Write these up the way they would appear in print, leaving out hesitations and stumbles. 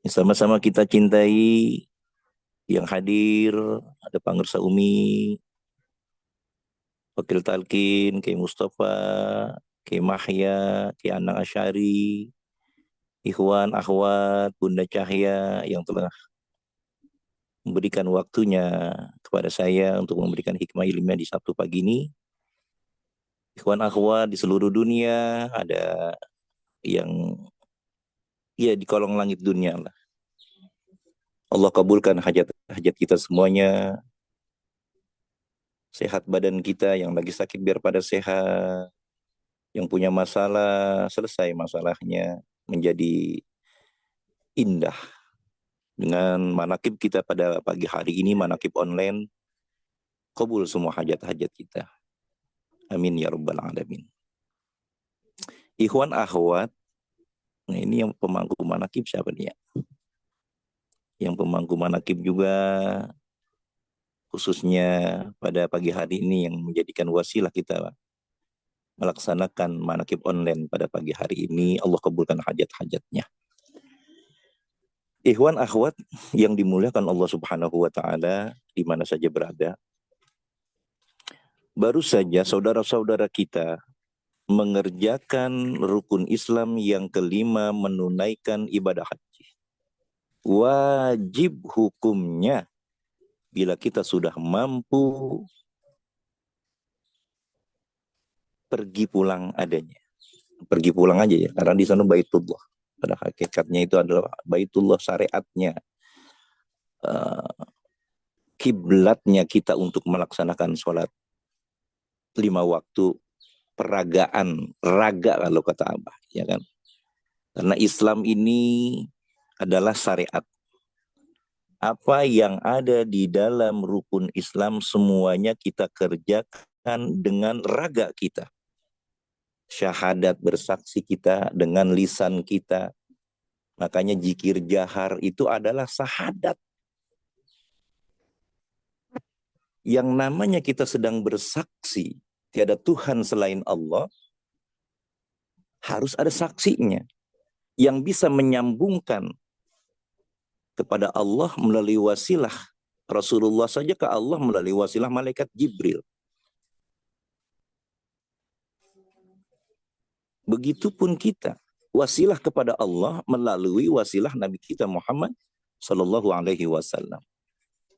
Sama-sama kita cintai yang hadir, ada Pangersa Umi, Wakil Talkin, Kiai Mustafa, Kiai Mahya, Kiai Anang Asyari, Ikhwan, Akhwat, Bunda Cahya yang telah memberikan waktunya kepada saya untuk memberikan hikmah ilmiah di Sabtu pagi ini. Ikhwan, Akhwat di seluruh dunia, ada yang ya di kolong langit dunia lah. Allah kabulkan hajat-hajat kita semuanya, sehat badan kita, yang lagi sakit biar pada sehat, yang punya masalah selesai masalahnya menjadi indah dengan manakib kita pada pagi hari ini, manakib online, kabul semua hajat-hajat kita. Amin ya rabbal alamin. Ikhwan akhwat, nah ini yang pemangku manakib siapa nih ya? Yang pemangku manakib juga khususnya pada pagi hari ini yang menjadikan wasilah kita melaksanakan manakib online pada pagi hari ini. Allah kabulkan hajat-hajatnya. Ikhwan akhwat yang dimuliakan Allah Subhanahu wa taala di mana saja berada. Baru saja saudara-saudara kita mengerjakan rukun Islam yang kelima, menunaikan ibadah haji. Wajib hukumnya bila kita sudah mampu pergi pulang adanya. Pergi pulang aja ya, karena di sana Baitullah. Pada hakikatnya itu adalah Baitullah, syariatnya, kiblatnya kita untuk melaksanakan sholat 5 waktu, peragaan, raga kalau kata Abah, ya kan? Karena Islam ini adalah syariat. Apa yang ada di dalam rukun Islam semuanya kita kerjakan dengan raga kita. Syahadat bersaksi kita dengan lisan kita. Makanya zikir jahar itu adalah syahadat. Yang namanya kita sedang bersaksi tiada Tuhan selain Allah, harus ada saksinya yang bisa menyambungkan kepada Allah melalui wasilah Rasulullah saja ke Allah melalui wasilah malaikat Jibril. Begitupun kita wasilah kepada Allah melalui wasilah Nabi kita Muhammad Sallallahu Alaihi Wasallam.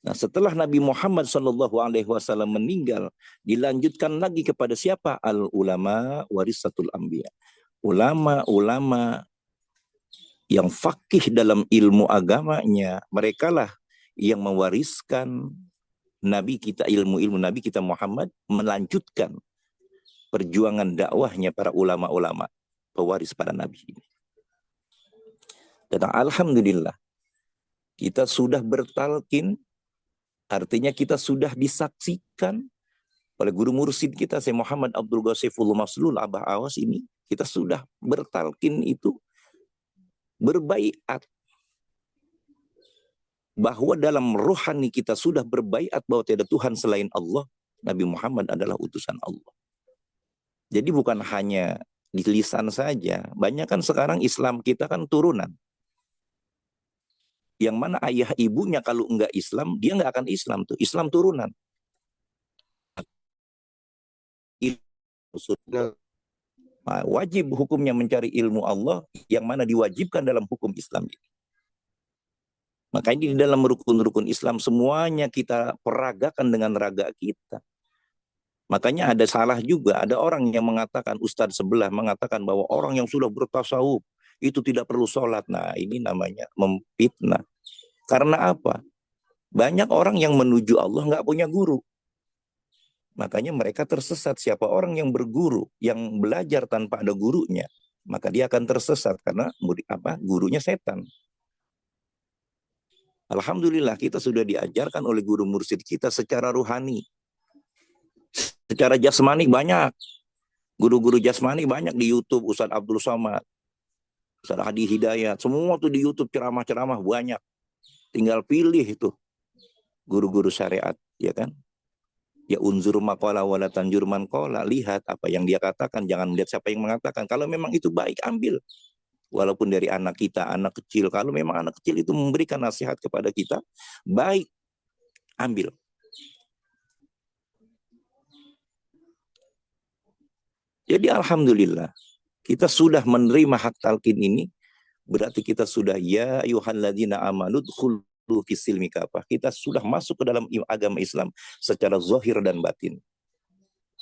Nah, setelah Nabi Muhammad Sallallahu Alaihi Wasallam meninggal, dilanjutkan lagi kepada siapa? Al ulama warisatul anbiya. Ulama-ulama yang fakih dalam ilmu agamanya, merekalah yang mewariskan Nabi kita, ilmu-ilmu Nabi kita Muhammad, melanjutkan perjuangan dakwahnya para ulama-ulama pewaris para Nabi ini. Dan alhamdulillah kita sudah bertalkin, artinya kita sudah disaksikan oleh guru mursyid kita Syekh Muhammad Abdul Ghasiful Maslul Abah Awas ini. Kita sudah bertalkin itu, berbaiat bahwa dalam rohani kita sudah berbaiat bahwa tiada Tuhan selain Allah, Nabi Muhammad adalah utusan Allah. Jadi bukan hanya di lisan saja, banyak kan sekarang Islam kita kan turunan. Yang mana ayah ibunya kalau enggak Islam, dia enggak akan Islam tuh. Islam turunan. Nah, wajib hukumnya mencari ilmu Allah yang mana diwajibkan dalam hukum Islam ini. Makanya di dalam rukun-rukun Islam semuanya kita peragakan dengan raga kita. Makanya ada salah juga, ada orang yang mengatakan, ustadz sebelah mengatakan bahwa orang yang sudah bertasawuf itu tidak perlu sholat. Nah, ini namanya memfitnah. Karena apa? Banyak orang yang menuju Allah nggak punya guru. Makanya mereka tersesat. Siapa orang yang berguru, yang belajar tanpa ada gurunya, maka dia akan tersesat karena gurunya setan. Alhamdulillah kita sudah diajarkan oleh guru mursyid kita secara ruhani. Secara jasmani banyak. Guru-guru jasmani banyak di YouTube. Ustadz Abdul Somad, Ustadz Hadi Hidayat, semua tuh di YouTube ceramah-ceramah banyak. Tinggal pilih itu guru-guru syariat, ya kan? Ya unzur maqala wala tanjur man qala, lihat apa yang dia katakan, jangan melihat siapa yang mengatakan. Kalau memang itu baik, ambil. Walaupun dari anak kita, anak kecil. Kalau memang anak kecil itu memberikan nasihat kepada kita, baik, ambil. Jadi alhamdulillah, kita sudah menerima hak talqin ini, berarti kita sudah ya ayyuhalladzina amanu dkhulu fis-silmi kafah. Kita sudah masuk ke dalam agama Islam secara zahir dan batin.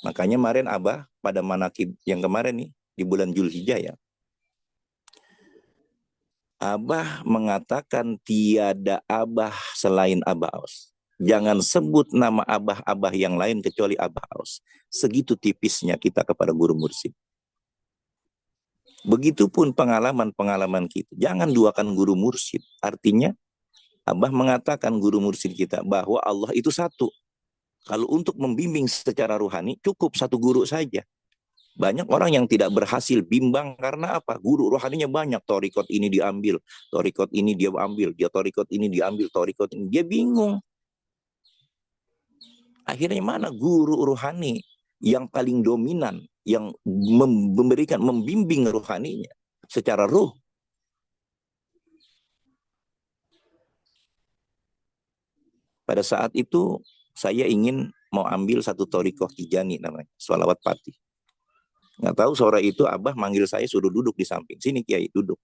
Makanya kemarin Abah pada manakib yang kemarin nih di bulan Zulhijjah ya. Abah mengatakan tiada Abah selain Abah Aus. Jangan sebut nama Abah-Abah yang lain kecuali Abah Aus. Segitu tipisnya kita kepada guru mursyid. Begitupun pengalaman-pengalaman kita. Jangan duakan guru mursyid. Artinya Abah mengatakan guru mursyid kita bahwa Allah itu satu. Kalau untuk membimbing secara ruhani cukup satu guru saja. Banyak orang yang tidak berhasil bimbang karena apa? Guru rohaninya banyak. Torikot ini diambil, torikot ini dia ambil, dia torikot ini diambil, torikot ini. Dia bingung. Akhirnya mana guru rohani yang paling dominan, yang membimbing rohaninya secara ruh? Pada saat itu saya ingin mau ambil satu torikoh Tijani namanya, Sholawat Fatih. Nggak tahu sore itu Abah manggil saya suruh duduk di samping. Sini Kiai, duduk.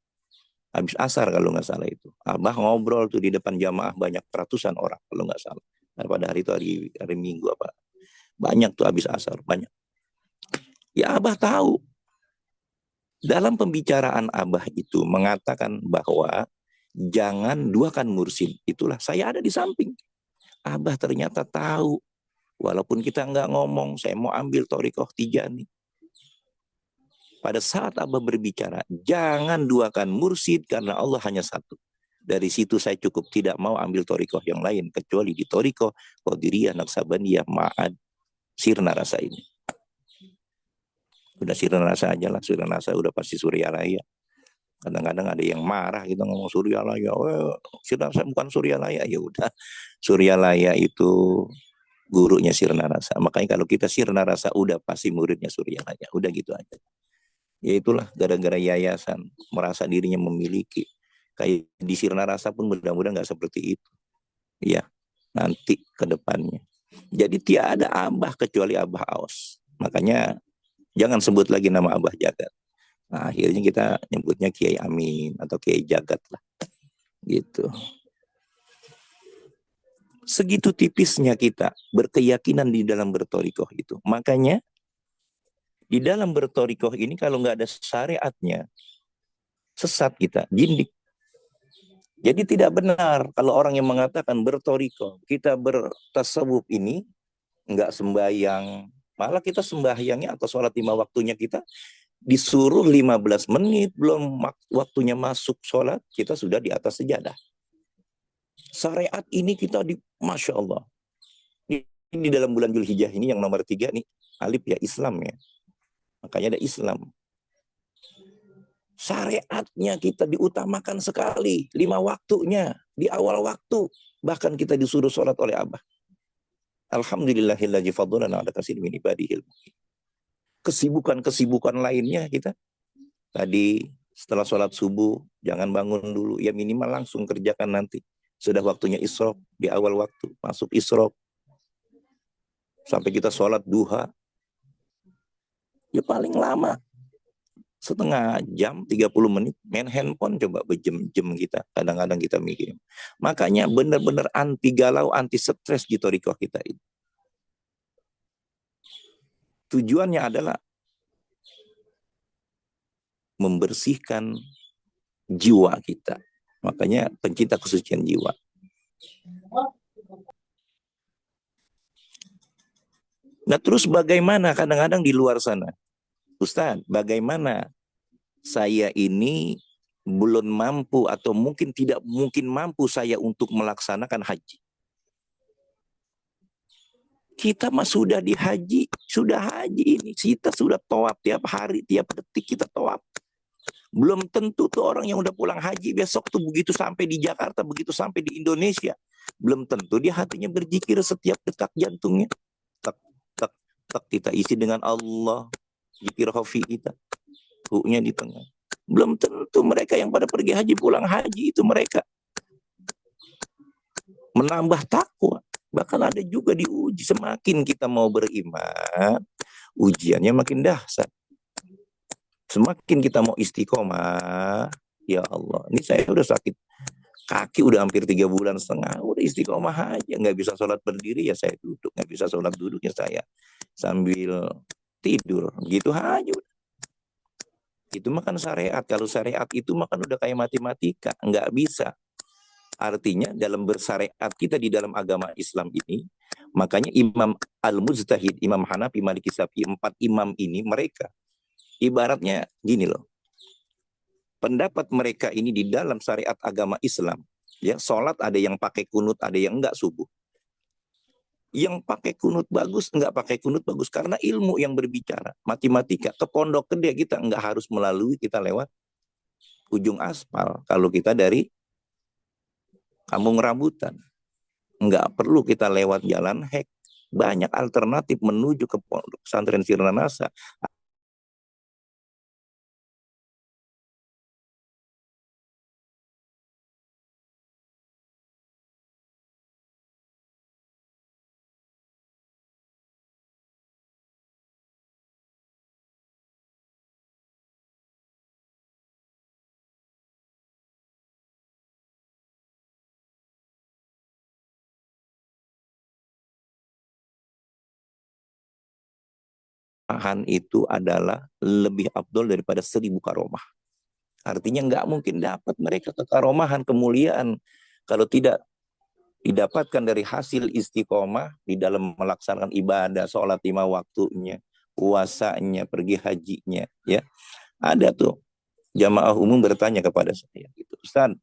Habis asar kalau nggak salah itu. Abah ngobrol tuh di depan jamaah banyak ratusan orang kalau nggak salah. Nah, pada hari itu hari Minggu apa. Banyak tuh habis asar, banyak. Ya Abah tahu. Dalam pembicaraan Abah itu mengatakan bahwa jangan duakan mursyid. Itulah saya ada di samping. Abah ternyata tahu. Walaupun kita nggak ngomong, saya mau ambil torikoh Tijani. Pada saat Abah berbicara, jangan duakan mursyid karena Allah hanya satu. Dari situ saya cukup tidak mau ambil torikoh yang lain. Kecuali di torikoh Qadiriyah, Naqsabandiyah, Ma'ad, Sirna Rasa ini. Udah Sirna Rasa aja lah. Sirna Rasa udah pasti Surya Raya. Kadang-kadang ada yang marah kita ngomong Surya Laya. Oh, Sirna Rasa bukan Surya Laya. Ya udah, Surya Laya itu gurunya Sirna Rasa. Makanya kalau kita Sirna Rasa udah pasti muridnya Surya Laya. Udah gitu aja. Ya itulah gara-gara yayasan merasa dirinya memiliki. Kayak di Sirna Rasa pun mudah-mudahan nggak seperti itu. Ya, nanti ke depannya. Jadi tiada Abah kecuali Abah Aus. Makanya jangan sebut lagi nama Abah Jagat. Nah, akhirnya kita nyebutnya Kiai Amin atau Kiai Jagat lah. Gitu. Segitu tipisnya kita berkeyakinan di dalam bertorikoh itu. Makanya di dalam bertorikoh ini kalau nggak ada syariatnya, sesat kita, jindik. Jadi tidak benar kalau orang yang mengatakan bertorikoh, kita bertasawuf ini nggak sembahyang, malah kita sembahyangnya atau sholat 5 waktunya kita disuruh 15 menit belum waktunya masuk sholat, kita sudah di atas sejadah. Syariat ini kita Masya Allah. Ini dalam bulan Zulhijjah ini yang nomor 3 nih, alif ya Islam ya. Makanya ada Islam. Syariatnya kita diutamakan sekali. 5 waktunya. Di awal waktu. Bahkan kita disuruh sholat oleh Abah. Alhamdulillahilladzi fadlana ala katsirin min ibadihil. Kesibukan-kesibukan lainnya kita. Tadi setelah sholat subuh, jangan bangun dulu. Ya minimal langsung kerjakan nanti. Sudah waktunya isyraq di awal waktu. Masuk isyraq. Sampai kita sholat duha. Ya paling lama setengah jam, 30 menit, main handphone coba berjam-jam kita. Kadang-kadang kita mikir. Makanya benar-benar anti galau, anti stres di thariqah kita ini. Tujuannya adalah membersihkan jiwa kita. Makanya pencinta kesucian jiwa. Nah terus bagaimana kadang-kadang di luar sana? Ustaz, bagaimana saya ini belum mampu atau mungkin tidak mungkin mampu saya untuk melaksanakan haji. Kita mah sudah di haji, sudah haji ini. Kita sudah tawaf tiap hari, tiap detik kita tawaf. Belum tentu tuh orang yang udah pulang haji besok tuh begitu sampai di Jakarta, begitu sampai di Indonesia. Belum tentu dia hatinya berzikir setiap detak jantungnya. Tak, tak, tak kita isi dengan Allah. Zikir khafi kita. Hu-nya di tengah. Belum tentu mereka yang pada pergi haji pulang haji itu mereka menambah takwa. Bahkan ada juga diuji. Semakin kita mau beriman, ujiannya makin dahsyat. Semakin kita mau istiqomah, ya Allah, ini saya udah sakit kaki udah hampir 3,5 bulan, udah istiqomah aja, nggak bisa sholat berdiri ya saya duduk, nggak bisa sholat duduk ya saya sambil tidur, gitu aja. Itu makan syariat. Kalau syariat itu makan udah kayak matematika, nggak bisa. Artinya dalam bersyariat kita di dalam agama Islam ini, makanya Imam Al-Mujtahid, Imam Hanafi, Maliki, Syafi'i, 4 imam ini mereka ibaratnya gini loh. Pendapat mereka ini di dalam syariat agama Islam, ya, sholat ada yang pakai kunut, ada yang enggak subuh. Yang pakai kunut bagus, enggak pakai kunut bagus, karena ilmu yang berbicara. Matematika, ke pondok gede kita enggak harus melalui, kita lewat ujung aspal. Kalau kita dari Kampung Rambutan, enggak perlu kita lewat jalan hek. Banyak alternatif menuju ke pondok pesantren Sirna Nasa. Itu adalah lebih afdol daripada 1.000 karomah. Artinya nggak mungkin dapat mereka kekaromahan, kemuliaan kalau tidak didapatkan dari hasil istiqomah di dalam melaksanakan ibadah, sholat 5 waktunya, puasanya, pergi hajinya. Ya, ada tuh jamaah umum bertanya kepada saya, gitu, Ustaz,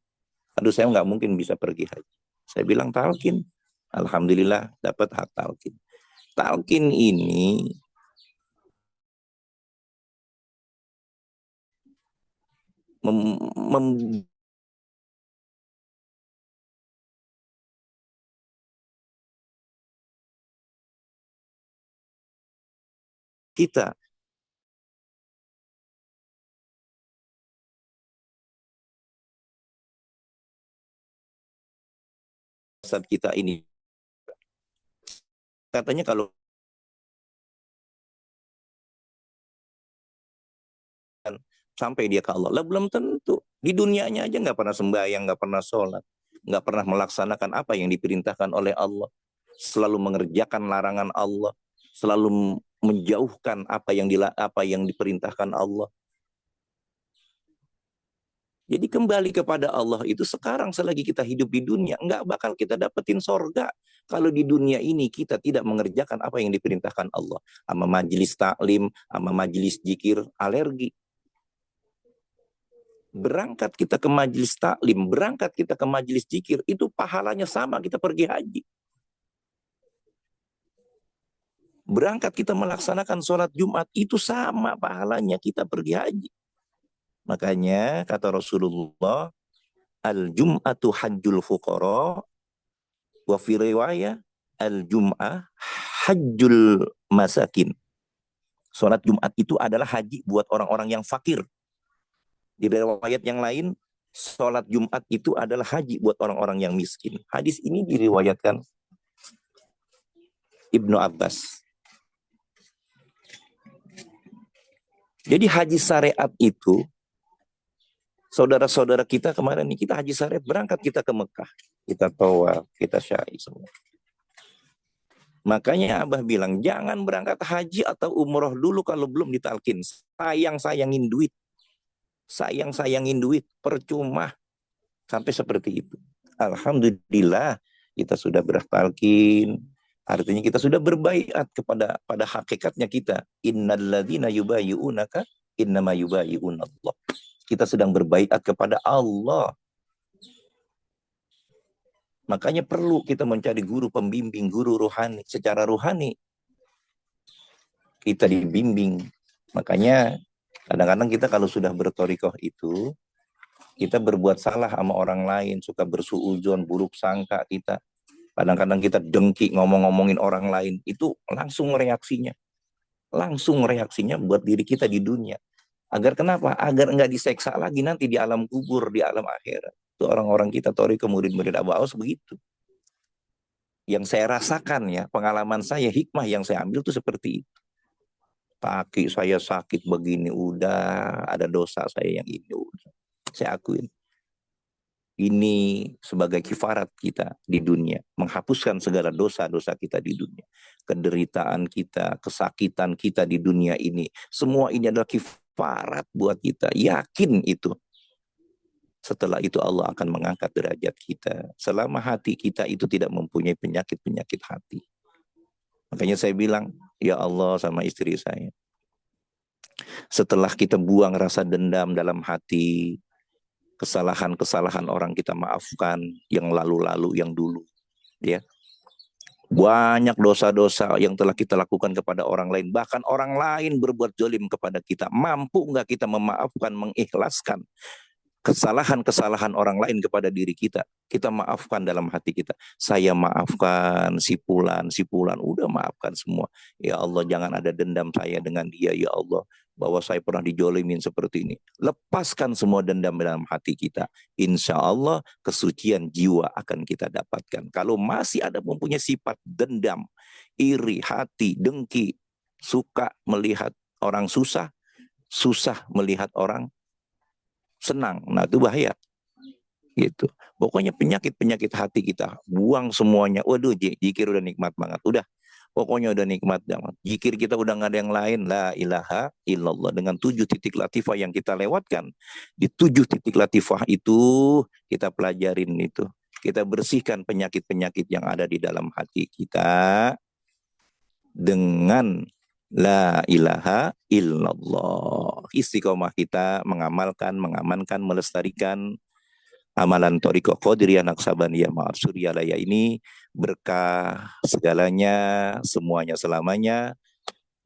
aduh saya nggak mungkin bisa pergi haji. Saya bilang talqin. Alhamdulillah dapat hak talqin. Talqin ini kita saat kita ini katanya kalau sampai dia ke Allah, lah belum tentu. Di dunianya aja nggak pernah sembahyang, nggak pernah sholat, nggak pernah melaksanakan apa yang diperintahkan oleh Allah, selalu mengerjakan larangan Allah, selalu menjauhkan apa yang diperintahkan Allah. Jadi kembali kepada Allah itu sekarang selagi kita hidup di dunia, nggak bakal kita dapetin sorga kalau di dunia ini kita tidak mengerjakan apa yang diperintahkan Allah. Sama majelis taklim, sama majelis zikir, alergi. Berangkat kita ke majelis taklim, berangkat kita ke majelis zikir, itu pahalanya sama kita pergi haji. Berangkat kita melaksanakan sholat Jumat, itu sama pahalanya kita pergi haji. Makanya kata Rasulullah, al-jum'atu hajjul fuqara, wa fi riwayah al-jum'ah hajjul masakin. Sholat Jumat itu adalah haji buat orang-orang yang fakir. Di riwayat yang lain, sholat Jumat itu adalah haji buat orang-orang yang miskin. Hadis ini diriwayatkan Ibnu Abbas. Jadi haji syariat itu, saudara-saudara kita kemarin ini, kita haji syariat, berangkat kita ke Mekah. Kita tawaf, kita syai semua. Makanya Abah bilang, jangan berangkat haji atau umroh dulu kalau belum ditalkin. Sayang-sayangin duit. Sayang-sayangin duit, percuma. Sampai seperti itu. Alhamdulillah, kita sudah bertalkin. Artinya kita sudah berbaiat pada hakikatnya kita. Innalladzina yubayyi'unaka innama yubayyi'unallah. Kita sedang berbaiat kepada Allah. Makanya perlu kita mencari guru pembimbing, guru rohani. Secara rohani kita dibimbing. Makanya kadang-kadang kita kalau sudah bertorikoh itu, kita berbuat salah sama orang lain, suka bersuudzon, buruk sangka kita. Kadang-kadang kita dengki ngomong-ngomongin orang lain, itu langsung reaksinya. Langsung reaksinya buat diri kita di dunia. Agar kenapa? Agar enggak diseksa lagi nanti di alam kubur, di alam akhirat. Itu orang-orang kita, Thariqah murid-murid Abu Aus begitu. Yang saya rasakan ya, pengalaman saya, hikmah yang saya ambil tuh seperti itu. Kaki saya sakit begini, udah ada dosa saya yang ini, udah. Saya akuin. Ini sebagai kifarat kita di dunia, menghapuskan segala dosa-dosa kita di dunia, kederitaan kita, kesakitan kita di dunia ini, semua ini adalah kifarat buat kita. Yakin itu. Setelah itu Allah akan mengangkat derajat kita. Selama hati kita itu tidak mempunyai penyakit-penyakit hati. Makanya saya bilang, ya Allah sama istri saya, setelah kita buang rasa dendam dalam hati, kesalahan-kesalahan orang kita maafkan, yang lalu-lalu, yang dulu, ya. Banyak dosa-dosa yang telah kita lakukan kepada orang lain, bahkan orang lain berbuat zalim kepada kita. Mampu nggak kita memaafkan, mengikhlaskan kesalahan-kesalahan orang lain kepada diri kita? Kita maafkan dalam hati kita. Saya maafkan si Fulan, udah maafkan semua. Ya Allah, jangan ada dendam saya dengan dia, ya Allah, bahwa saya pernah dijolimin seperti ini. Lepaskan semua dendam dalam hati kita. Insya Allah kesucian jiwa akan kita dapatkan. Kalau masih ada mempunyai sifat dendam, iri, hati, dengki, suka melihat orang susah, susah melihat orang senang, nah itu bahaya gitu. Pokoknya penyakit-penyakit hati kita buang semuanya. Waduh, zikir udah nikmat banget, udah pokoknya udah nikmat banget. Zikir kita udah nggak ada yang lain, la ilaha illallah, dengan 7 titik latifah yang kita lewatkan. Di 7 titik latifah itu kita pelajarin itu, kita bersihkan penyakit-penyakit yang ada di dalam hati kita dengan la ilaha illallah. Istiqomah kita mengamalkan, mengamankan, melestarikan amalan Thariqah Qadiriyah Naqsabandiyah Ma'had Suryalaya ini berkah segalanya, semuanya selamanya.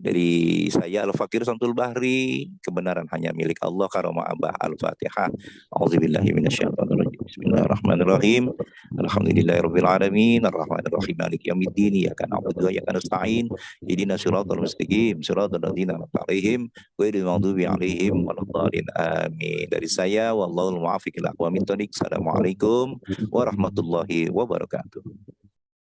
Dari saya Al-Fakir Samsul Bahri, kebenaran hanya milik Allah, karomah Abah. Al-Fatihah. A'udzubillahi minasyaitonirrajim. Bismillahirrahmanirrahim. Alhamdulillahirabbil alamin, arrahmanirrahim, maliki yaumiddin, iyyaka na'budu wa iyyaka nasta'in. Ihdinas siratal mustaqim, siratal ladzina an'amta 'alaihim ghairil maghdubi 'alaihim waladdallin. Amin. Dari saya, wallahul muwaffiq ila aqwamit thoriq. Assalamualaikum warahmatullahi wabarakatuh.